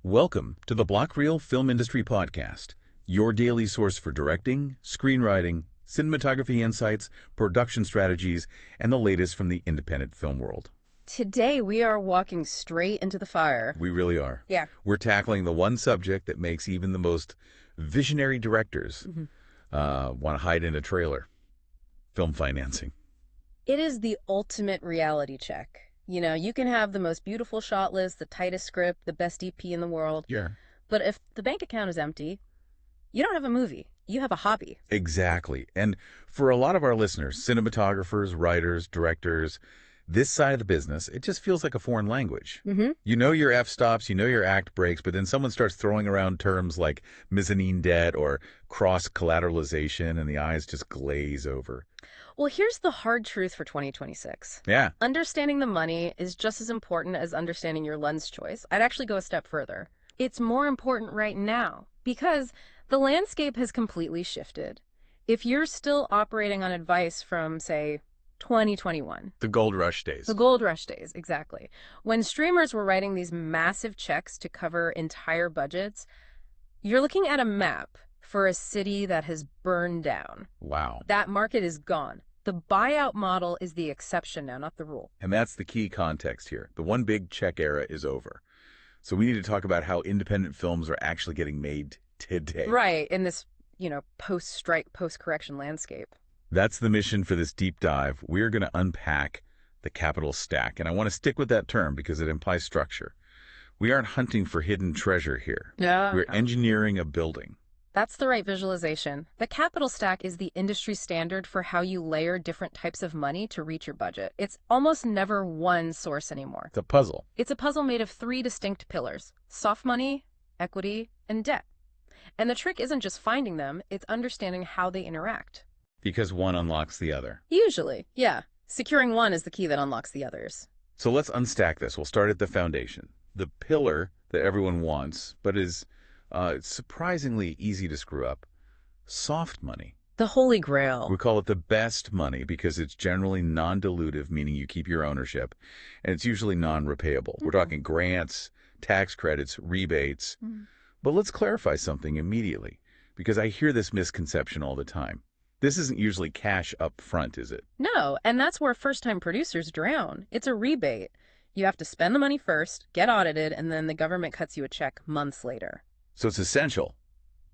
Welcome to the BlockReel Film Industry Podcast, your daily source for directing, screenwriting, cinematography insights, production strategies, and the latest from the independent film world. Today, we are walking straight into the fire. We really are. Yeah. We're tackling the one subject that makes even the most visionary directors want to hide in a trailer: film financing. It is the ultimate reality check. You know, you can have the most beautiful shot list, the tightest script, the best DP in the world. Yeah. But if the bank account is empty, you don't have a movie. You have a hobby. Exactly. And for a lot of our listeners, cinematographers, writers, directors, this side of the business, it just feels like a foreign language. You know your f-stops, you know your act breaks, but then someone starts throwing around terms like mezzanine debt or cross-collateralization, and the eyes just glaze over. Well, here's the hard truth for 2026. Yeah. Understanding the money is just as important as understanding your lens choice. I'd actually go a step further. It's more important right now because the landscape has completely shifted. If you're still operating on advice from, say, 2021. The gold rush days. The gold rush days, exactly. When streamers were writing these massive checks to cover entire budgets, you're looking at a map for a city that has burned down. Wow. That market is gone. The buyout model is the exception now, not the rule. And that's the key context here. The one big check era is over. So we need to talk about how independent films are actually getting made today. Right, in this, post-strike, post-correction landscape. That's the mission for this deep dive. We're going to unpack the capital stack. And I want to stick with that term because it implies structure. We aren't hunting for hidden treasure here. Yeah. We're engineering a building. That's the right visualization. The capital stack is the industry standard for how you layer different types of money to reach your budget. It's almost never one source anymore. It's a puzzle. It's a puzzle made of 3 distinct pillars: soft money, equity, and debt. And the trick isn't just finding them, it's understanding how they interact. Because one unlocks the other. Usually, yeah. Securing one is the key that unlocks the others. So let's unstack this. We'll start at the foundation. The pillar that everyone wants, but is surprisingly easy to screw up: soft money. The holy grail. We call it the best money because it's generally non-dilutive, meaning you keep your ownership, and it's usually non-repayable. We're talking grants, tax credits, rebates. But let's clarify something immediately, because I hear this misconception all the time. This isn't usually cash up front, is it? No, and that's where first-time producers drown. It's a rebate. You have to spend the money first, get audited, and then the government cuts you a check months later. So it's essential,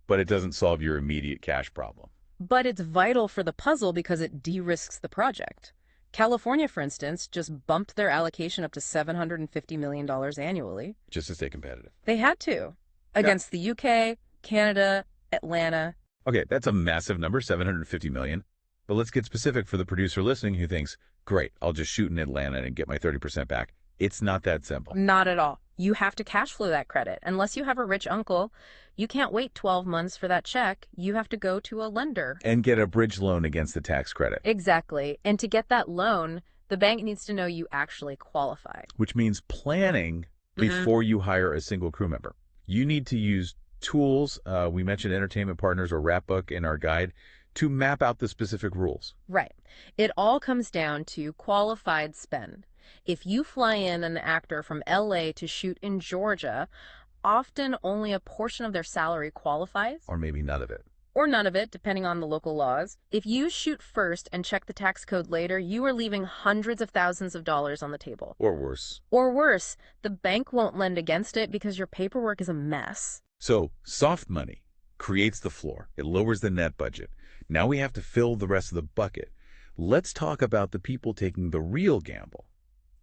but it doesn't solve your immediate cash problem. But it's vital for the puzzle because it de-risks the project. California, for instance, just bumped their allocation up to $750 million annually. Just to stay competitive. They had to. Against the UK, Canada, Atlanta. Okay, that's a massive number, 750 million. But let's get specific for the producer listening who thinks, great, I'll just shoot in Atlanta and get my 30% back. It's not that simple. Not at all. You have to cash flow that credit. Unless you have a rich uncle, you can't wait 12 months for that check. You have to go to a lender. And get a bridge loan against the tax credit. Exactly. And to get that loan, the bank needs to know you actually qualify. Which means planning before you hire a single crew member. You need to use tools, we mentioned Entertainment Partners or Rapbook in our guide, to map out the specific rules. Right. It all comes down to qualified spend. If you fly in an actor from LA to shoot in Georgia, often only a portion of their salary qualifies. Or maybe none of it. Or none of it, depending on the local laws. If you shoot first and check the tax code later, you are leaving hundreds of thousands of dollars on the table. Or worse. Or worse, the bank won't lend against it because your paperwork is a mess. So, soft money creates the floor. It lowers the net budget. Now we have to fill the rest of the bucket. Let's talk about the people taking the real gamble.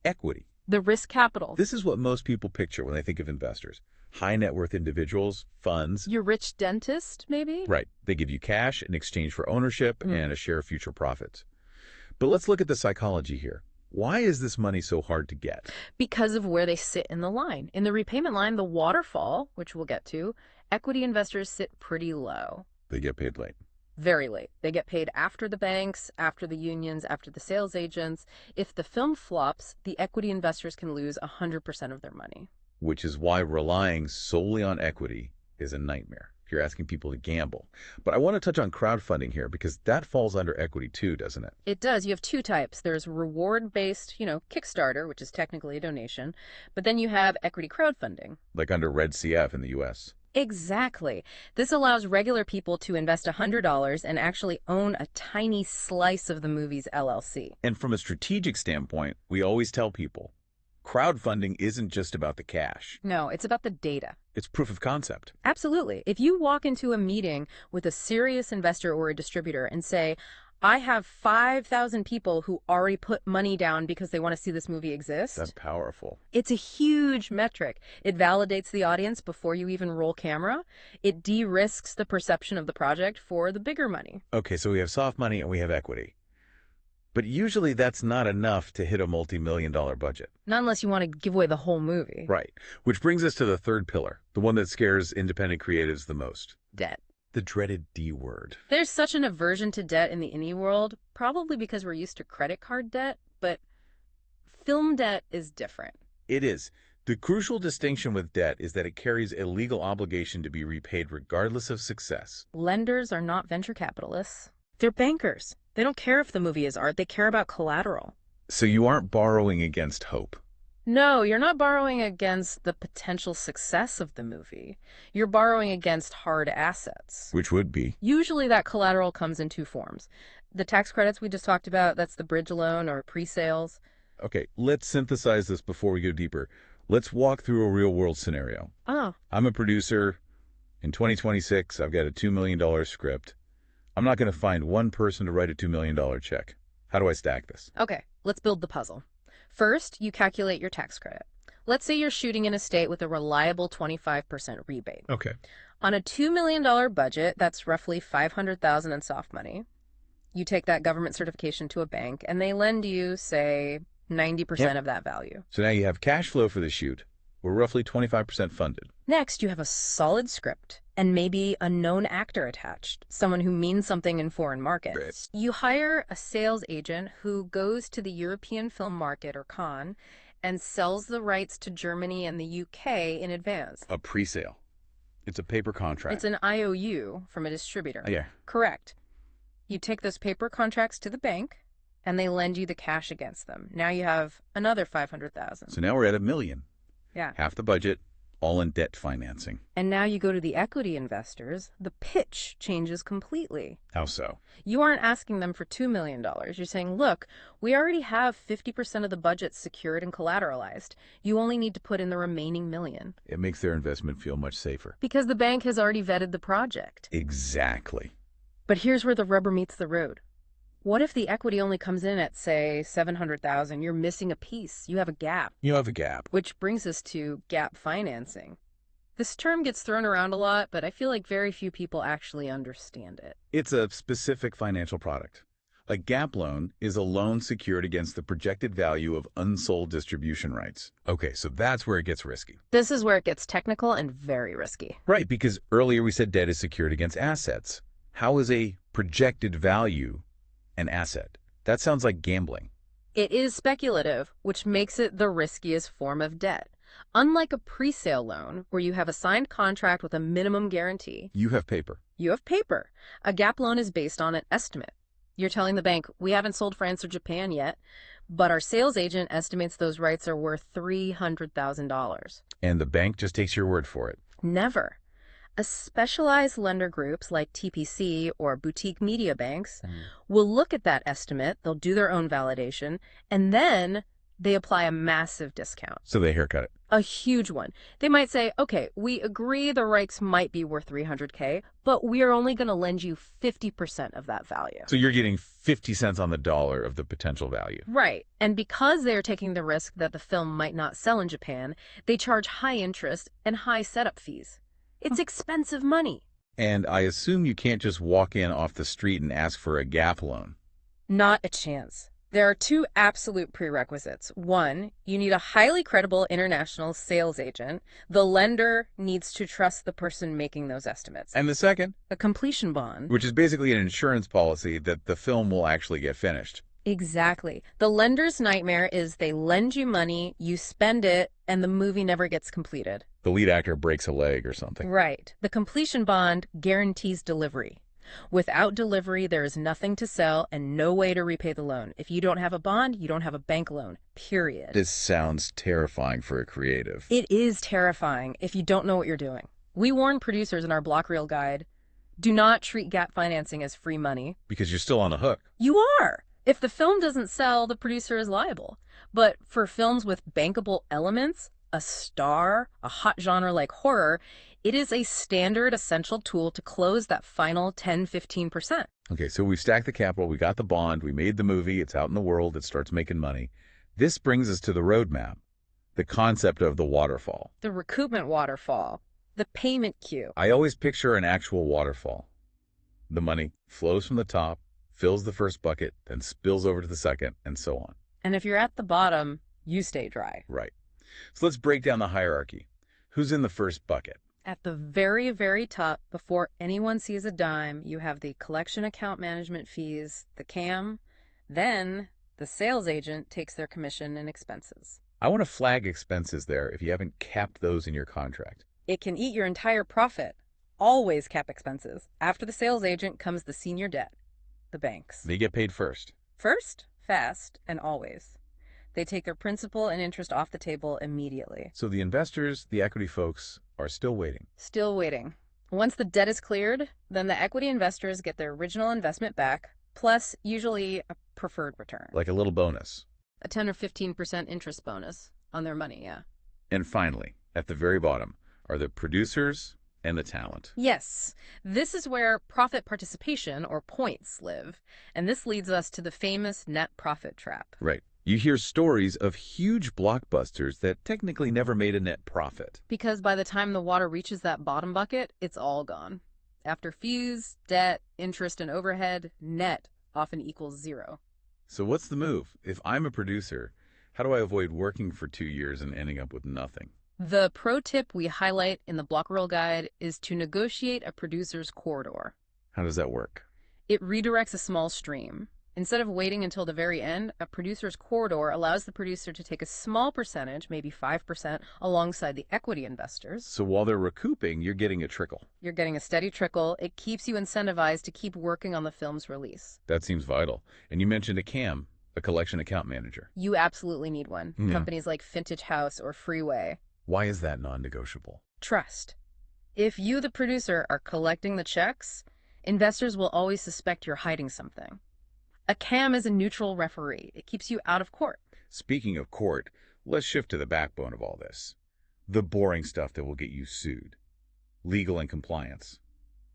Equity. The risk capital. This is what most people picture when they think of investors. High net worth individuals, funds. Your rich dentist, maybe? Right. They give you cash in exchange for ownership and a share of future profits. But let's look at the psychology here. Why is this money so hard to get? Because of where they sit in the line. In the repayment line, the waterfall, which we'll get to, equity investors sit pretty low. They get paid late. Very late. They get paid after the banks, after the unions, after the sales agents. If the film flops, the equity investors can lose 100% of their money. Which is why relying solely on equity is a nightmare. You're asking people to gamble. But I want to touch on crowdfunding here because that falls under equity too, doesn't it? It does. You have two types. There's reward-based, Kickstarter, which is technically a donation, but then you have equity crowdfunding. Like under Red CF in the US. Exactly. This allows regular people to invest $100 and actually own a tiny slice of the movie's LLC. And from a strategic standpoint, we always tell people, crowdfunding isn't just about the cash. No, it's about the data. It's proof of concept. Absolutely. If you walk into a meeting with a serious investor or a distributor and say, I have 5,000 people who already put money down because they want to see this movie exist. That's powerful. It's a huge metric. It validates the audience before you even roll camera. It de-risks the perception of the project for the bigger money. Okay, so we have soft money and we have equity. But usually that's not enough to hit a multi-million-dollar budget. Not unless you want to give away the whole movie. Right. Which brings us to the third pillar, the one that scares independent creatives the most. Debt. The dreaded D word. There's such an aversion to debt in the indie world, probably because we're used to credit card debt, but film debt is different. It is. The crucial distinction with debt is that it carries a legal obligation to be repaid regardless of success. Lenders are not venture capitalists. They're bankers. They don't care if the movie is art. They care about collateral. So you aren't borrowing against hope. No, you're not borrowing against the potential success of the movie. You're borrowing against hard assets. Which would be? Usually that collateral comes in two forms. The tax credits we just talked about, that's the bridge loan or pre-sales. Okay, let's synthesize this before we go deeper. Let's walk through a real-world scenario. Oh. I'm a producer. In 2026, I've got a $2 million script. I'm not going to find one person to write a $2 million check. How do I stack this? Okay, let's build the puzzle. First, you calculate your tax credit. Let's say you're shooting in a state with a reliable 25% rebate. Okay. On a $2 million budget, that's roughly $500,000 in soft money. You take that government certification to a bank, and they lend you, say, 90% of that value. So now you have cash flow for the shoot. We're roughly 25% funded. Next, you have a solid script and maybe a known actor attached, someone who means something in foreign markets. Great. You hire a sales agent who goes to the European film market or Cannes and sells the rights to Germany and the UK in advance. A pre-sale. It's a paper contract. It's an IOU from a distributor. Yeah. Correct. You take those paper contracts to the bank and they lend you the cash against them. Now you have another $500,000. So now we're at $1 million. Yeah. Half the budget, all in debt financing. And now you go to the equity investors, the pitch changes completely. How so? You aren't asking them for $2 million. You're saying, look, we already have 50% of the budget secured and collateralized. You only need to put in the remaining $1 million. It makes their investment feel much safer. Because the bank has already vetted the project. Exactly. But here's where the rubber meets the road. What if the equity only comes in at, say, $700,000? You're missing a piece. You have a gap. You have a gap. Which brings us to gap financing. This term gets thrown around a lot, but I feel like very few people actually understand it. It's a specific financial product. A gap loan is a loan secured against the projected value of unsold distribution rights. Okay, so that's where it gets risky. This is where it gets technical and very risky. Right, because earlier we said debt is secured against assets. How is a projected value an asset? That sounds like gambling. It is speculative, which makes it the riskiest form of debt. Unlike a pre-sale loan, where you have a signed contract with a minimum guarantee, You have paper. you have paper. A gap loan is based on an estimate. You're telling the bank, we haven't sold France or Japan yet, but our sales agent estimates those rights are worth $300,000. And the bank just takes your word for it. Never. A specialized lender groups like TPC or boutique media banks will look at that estimate, they'll do their own validation, and then they apply a massive discount. So they haircut it. A huge one. They might say, okay, we agree the rights might be worth $300K, but we are only going to lend you 50% of that value. So you're getting 50 cents on the dollar of the potential value. Right. And because they're taking the risk that the film might not sell in Japan, they charge high interest and high setup fees. It's expensive money. And I assume you can't just walk in off the street and ask for a gap loan. Not a chance. There are two absolute prerequisites. One, you need a highly credible international sales agent. The lender needs to trust the person making those estimates. And the second, A completion bond. which is basically an insurance policy that the film will actually get finished. Exactly. The lender's nightmare is they lend you money, you spend it, and the movie never gets completed. The lead actor breaks a leg or something. Right. The completion bond guarantees delivery. Without delivery, there is nothing to sell and no way to repay the loan. If you don't have a bond, you don't have a bank loan, period. This sounds terrifying for a creative. It is terrifying if you don't know what you're doing. We warn producers in our BlockReel guide, do not treat gap financing as free money. Because you're still on the hook. You are. If the film doesn't sell, the producer is liable. But for films with bankable elements, a star, a hot genre like horror, it is a standard essential tool to close that final 10-15%. Okay, so we've stacked the capital, we got the bond, we made the movie, it's out in the world, it starts making money. This brings us to the roadmap, the concept of the waterfall. The recoupment waterfall, the payment queue. I always picture an actual waterfall. The money flows from the top, fills the first bucket, then spills over to the second, and so on. And if you're at the bottom, you stay dry. Right. So let's break down the hierarchy. Who's in the first bucket? At the very, very top, before anyone sees a dime, you have the collection account management fees, the CAM, then the sales agent takes their commission and expenses. I want to flag expenses there if you haven't capped those in your contract. It can eat your entire profit. Always cap expenses. After the sales agent comes the senior debt, the banks. They get paid first. First, fast, and always. They take their principal and interest off the table immediately. So the investors, the equity folks, are still waiting. Still waiting. Once the debt is cleared, then the equity investors get their original investment back, plus usually a preferred return. Like a little bonus. A 10 or 15% interest bonus on their money, yeah. And finally, at the very bottom, are the producers and the talent. Yes, this is where profit participation, or points, live. And this leads us to the famous net profit trap. Right. You hear stories of huge blockbusters that technically never made a net profit. Because by the time the water reaches that bottom bucket, it's all gone. After fees, debt, interest, and overhead, net often equals zero. So what's the move? If I'm a producer, how do I avoid working for 2 years and ending up with nothing? The pro tip we highlight in the BlockReel guide is to negotiate a producer's corridor. How does that work? It redirects a small stream. Instead of waiting until the very end, a producer's corridor allows the producer to take a small percentage, maybe 5%, alongside the equity investors. So while they're recouping, you're getting a trickle. You're getting a steady trickle. It keeps you incentivized to keep working on the film's release. That seems vital. And you mentioned a CAM, a collection account manager. You absolutely need one. Yeah. Companies like Vintage House or Freeway. Why is that non-negotiable? Trust. If you, the producer, are collecting the checks, investors will always suspect you're hiding something. A CAM is a neutral referee. It keeps you out of court. Speaking of court, let's shift to the backbone of all this. The boring stuff that will get you sued. Legal and compliance.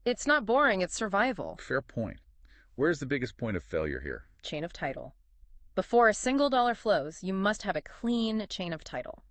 It's not boring, it's survival. Fair point. Where's the biggest point of failure here? Chain of title. Before a single dollar flows, you must have a clean chain of title.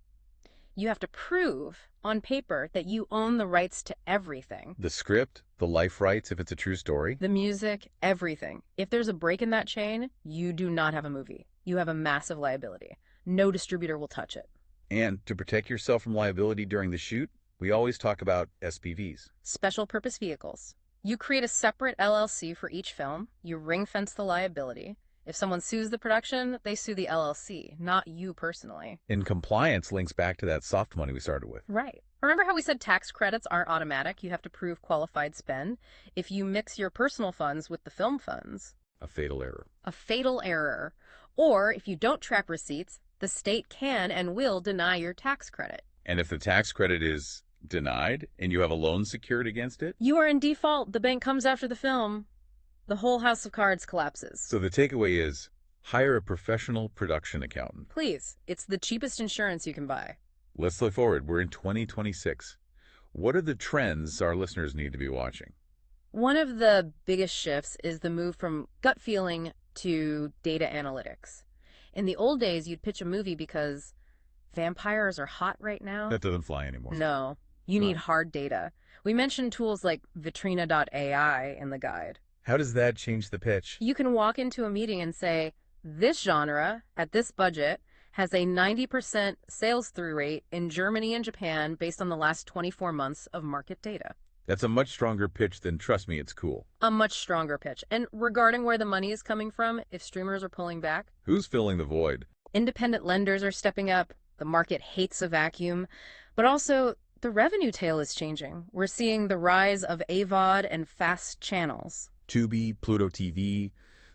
You have to prove on paper that you own the rights to everything. The script, the life rights if it's a true story. The music, everything. If there's a break in that chain, you do not have a movie. You have a massive liability. No distributor will touch it. And to protect yourself from liability during the shoot, we always talk about SPVs. Special purpose vehicles. You create a separate LLC for each film. You ring fence the liability. If someone sues the production, they sue the LLC, not you personally. And compliance links back to that soft money we started with. Right. Remember how we said tax credits aren't automatic? You have to prove qualified spend. If you mix your personal funds with the film funds. A fatal error. A fatal error. Or if you don't track receipts, the state can and will deny your tax credit. And if the tax credit is denied and you have a loan secured against it? You are in default. The bank comes after the film. The whole house of cards collapses. So the takeaway is, hire a professional production accountant. Please, it's the cheapest insurance you can buy. Let's look forward. We're in 2026. What are the trends our listeners need to be watching? One of the biggest shifts is the move from gut feeling to data analytics. In the old days, you'd pitch a movie because vampires are hot right now. That doesn't fly anymore. No, you need hard data. We mentioned tools like Vitrina.ai in the guide. How does that change the pitch? You can walk into a meeting and say, this genre, at this budget, has a 90% sales through rate in Germany and Japan based on the last 24 months of market data. That's a much stronger pitch than "trust me, it's cool." A much stronger pitch. And regarding where the money is coming from, if streamers are pulling back, Who's filling the void? independent lenders are stepping up, the market hates a vacuum, but also the revenue tail is changing. We're seeing the rise of AVOD and fast channels. Tubi, Pluto TV,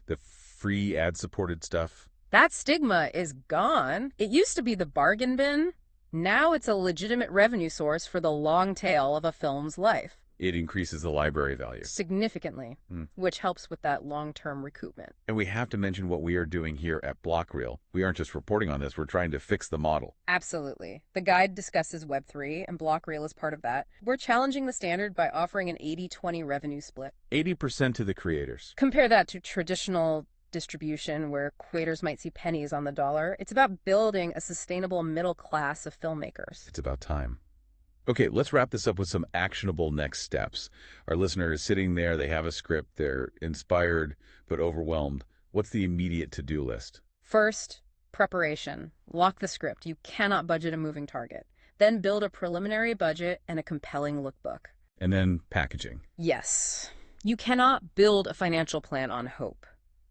the free ad-supported stuff. That stigma is gone. It used to be the bargain bin. Now it's a legitimate revenue source for the long tail of a film's life. It increases the library value. Significantly, which helps with that long-term recoupment. And we have to mention what we are doing here at BlockReel. We aren't just reporting on this, we're trying to fix the model. Absolutely. The guide discusses Web3, and BlockReel is part of that. We're challenging the standard by offering an 80-20 revenue split. 80% to the creators. Compare that to traditional distribution where creators might see pennies on the dollar. It's about building a sustainable middle class of filmmakers. It's about time. Okay, let's wrap this up with some actionable next steps. Our listener is sitting there, they have a script, they're inspired but overwhelmed. What's the immediate to-do list? First, preparation. Lock the script. You cannot budget a moving target. Then build a preliminary budget and a compelling lookbook. And then packaging. Yes. You cannot build a financial plan on hope.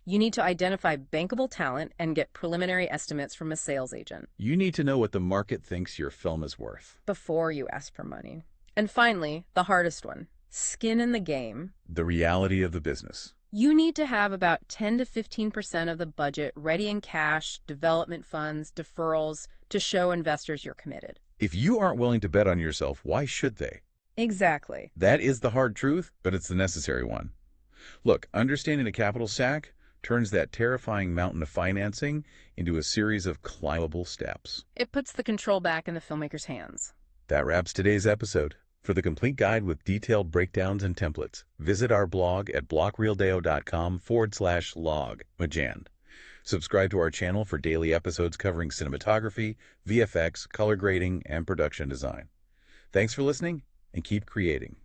You need to identify bankable talent and get preliminary estimates from a sales agent. You need to know what the market thinks your film is worth before you ask for money. And finally, the hardest one, skin in the game. The reality of the business. You need to have about 10 to 15% of the budget ready in cash, development funds, deferrals to show investors you're committed. If you aren't willing to bet on yourself, why should they? Exactly. That is the hard truth, but it's the necessary one. Look, understanding the capital stack turns that terrifying mountain of financing into a series of climbable steps. It puts the control back in the filmmaker's hands. That wraps today's episode. For the complete guide with detailed breakdowns and templates, visit our blog at blockreeldeo.com/log, Majan. Subscribe to our channel for daily episodes covering cinematography, VFX, color grading, and production design. Thanks for listening, and keep creating.